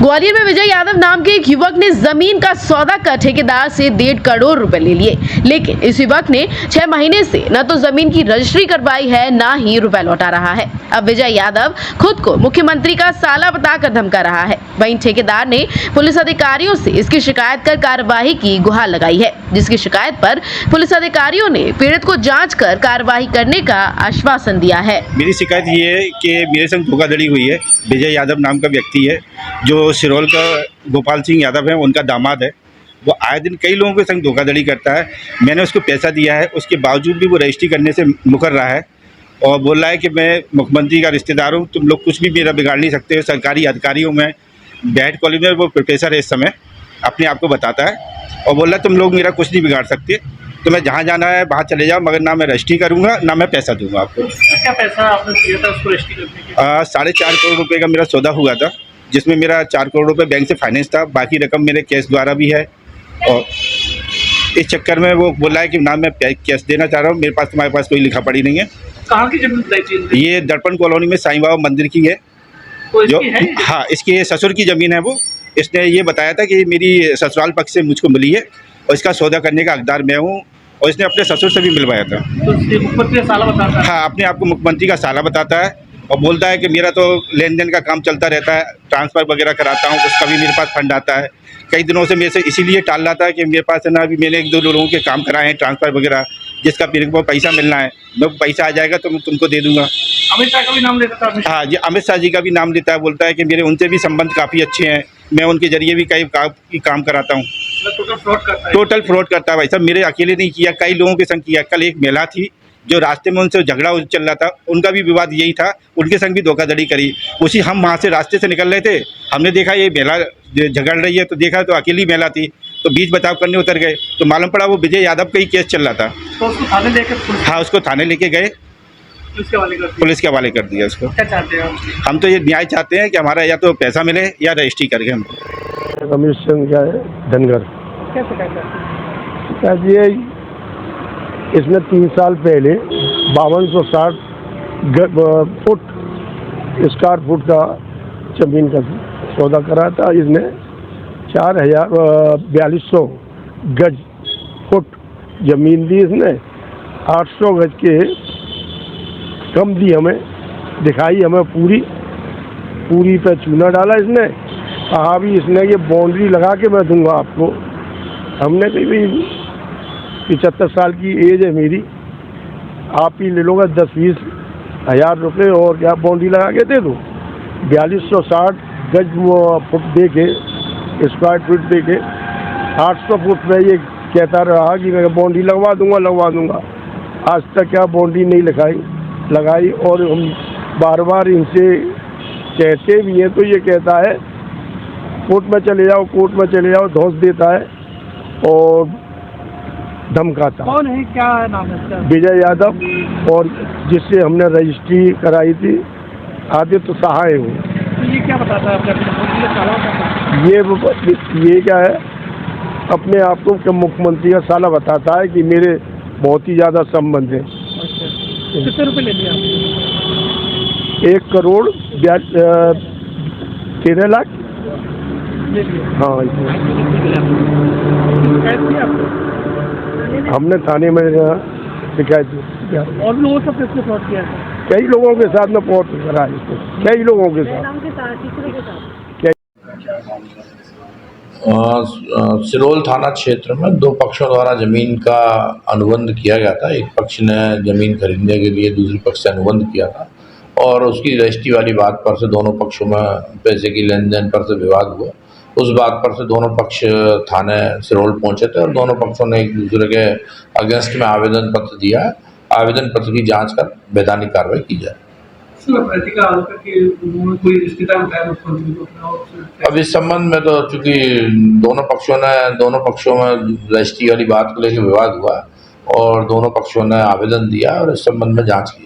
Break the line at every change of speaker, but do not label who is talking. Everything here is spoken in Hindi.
ग्वालियर में विजय यादव नाम के एक युवक ने जमीन का सौदा कर ठेकेदार से 1.5 करोड़ रुपए ले लिए, लेकिन इस युवक ने 6 महीने से न तो जमीन की रजिस्ट्री करवाई है, न ही रुपए लौटा रहा है। अब विजय यादव खुद को मुख्यमंत्री का साला बताकर धमका रहा है। वहीं ठेकेदार ने पुलिस अधिकारियों से इसकी शिकायत कर कार्यवाही की गुहार लगाई है, जिसकी शिकायत पर पुलिस अधिकारियों ने पीड़ित को जाँच कर कार्यवाही करने का आश्वासन दिया है।
मेरी शिकायत ये है कि मेरे संग धोखाधड़ी हुई है। विजय यादव नाम का व्यक्ति है जो सिरोल का गोपाल सिंह यादव है, उनका दामाद है। वो आए दिन कई लोगों के संग धोखाधड़ी करता है। मैंने उसको पैसा दिया है, उसके बावजूद भी वो रजिस्ट्री करने से मुकर रहा है और बोल रहा है कि मैं मुख्यमंत्री का रिश्तेदार हूँ, तुम लोग कुछ भी मेरा बिगाड़ नहीं सकते हो। सरकारी अधिकारियों में बैठ कॉलेज में वो प्रोफेसर है इस समय, अपने आप को बताता है और बोल रहा है तुम लोग मेरा कुछ नहीं बिगाड़ सकते, तो मैं जहाँ जाना है वहाँ चले जाओ, मगर ना मैं रजिस्ट्री करूँगा ना मैं पैसा दूंगा आपको।
क्या पैसा आपने दिया था उसको रजिस्ट्री करने के लिए?
4.5 करोड़ रुपए का मेरा सौदा हुआ था, जिसमें मेरा 4 करोड़ रुपए बैंक से फाइनेंस था, बाकी रकम मेरे कैश द्वारा भी है। और इस चक्कर में वो बोल रहा है कि ना मैं कैश देना चाह रहा हूँ, मेरे पास तुम्हारे पास कोई लिखा पढ़ी नहीं है।
कहाँ की जमीन बताई थी?
ये दर्पण कॉलोनी में साईं बाबा मंदिर की है।
तो
जो
इसकी है?
हाँ, इसकी ससुर की ज़मीन है। वो इसने ये बताया था कि मेरी ससुराल पक्ष से मुझको मिली है और इसका सौदा करने का हकदार मैं हूँ, और इसने अपने ससुर से भी मिलवाया था।
तो इसलिए मुख्यमंत्री का साला बताता है?
हाँ, अपने आप को मुख्यमंत्री का साला बताता है और बोलता है कि मेरा तो लेन देन का काम चलता रहता है, ट्रांसफ़र वगैरह कराता हूँ, उसका भी मेरे पास फंड आता है। कई दिनों से मेरे से इसीलिए टाल रहा था कि मेरे पास है ना, अभी मैंने 1-2 लोगों के काम कराए हैं ट्रांसफ़र वगैरह, जिसका मेरे को पैसा मिलना है। मैं पैसा आ जाएगा तो मैं तुमको दे दूँगा।
अमित शाह का भी नाम लेता था?
हाँ जी, अमित शाह जी का भी नाम लेता है, बोलता है कि मेरे उनसे भी संबंध काफ़ी अच्छे हैं, मैं उनके जरिए भी कई काम कराता हूँ।
टोटल फ्रॉड करता है?
टोटल फ्रॉड करता है भाई साहब। मेरे अकेले नहीं किया, कई लोगों के संग किया। कल एक महिला थी जो रास्ते में उनसे झगड़ा चल रहा था, उनका भी विवाद यही था, उनके संग भी धोखाधड़ी करी। उसी हम वहाँ से रास्ते से निकल रहे थे, हमने देखा ये महिला झगड़ रही है, तो देखा तो अकेली महिला थी, तो बीच बचाव करने उतर गए, तो मालूम पड़ा वो विजय यादव का ही केस चल रहा था।
तो उसको थाने लेकर
हाँ, उसको थाने लेके गए,
पुलिस के हवाले कर दिया?
पुलिस के हवाले कर दिया उसको।
क्या चाहते हैं आप?
हम तो ये न्याय चाहते हैं कि हमारा या तो पैसा मिले या रजिस्ट्री करके हम।
रमेश चंद्र क्या है धनगर।
क्या शिकायत है?
शिकायत ये इसने 3 साल पहले 5260 फुट स्क्वायर फुट का जमीन का सौदा करा था। इसने 4200 गज फुट जमीन दी, इसने 800 गज के कम दी, हमें दिखाई, हमें पूरी पे चूना डाला। इसने कहा भी इसने ये बाउंड्री लगा के मैं दूंगा आपको। हमने कही भाई 75 साल की एज है मेरी, आप ही ले लोगे 10-20 हज़ार रुपये और क्या बाउंड्री लगा के दे दो। 4260 गज फुट दे के स्क्वायर फुट दे के 800 फुट में ये कहता रहा कि मैं बाउंड्री लगवा दूंगा। आज तक क्या बाउंड्री नहीं लगाई और हम बार बार इनसे कहते भी हैं तो ये कहता है कोर्ट में चले जाओ, धौंस देता है और धमकाता।
कौन है, क्या नाम है इसका?
विजय यादव, और जिससे हमने रजिस्ट्री कराई थी आदित्य सहाय हूँ।
तो ये क्या बताता है अपने?
ये क्या है, अपने आप को मुख्यमंत्री का साला बताता है कि मेरे बहुत ही ज़्यादा संबंध है।
कितने रुपए ले लिया?
1 करोड़ 13 लाख। हाँ,
शिकायत की आपको?
हमने थाने में शिकायत दी।
और भी लोगों से इसने फ्रॉड किया है?
कई लोगों के साथ में फ्रॉड करा है इसको, कई लोगों के साथ।
सिरोल थाना क्षेत्र में 2 पक्षों द्वारा जमीन का अनुबंध किया गया था। एक पक्ष ने जमीन खरीदने के लिए दूसरे पक्ष से अनुबंध किया था और उसकी रजिस्ट्री वाली बात पर से दोनों पक्षों में पैसे की लेन देन पर से विवाद हुआ। उस बात पर से दोनों पक्ष थाने सिरोल पहुंचे थे और दोनों पक्षों ने एक दूसरे के अगेंस्ट में आवेदन पत्र दिया है। आवेदन पत्र की जाँच कर वैधानिक कार्रवाई की जाए। अब इस संबंध में तो चूंकि दोनों पक्षों में रजिस्ट्री वाली बात को लेकर विवाद हुआ और दोनों पक्षों ने आवेदन दिया और इस संबंध में जांच की।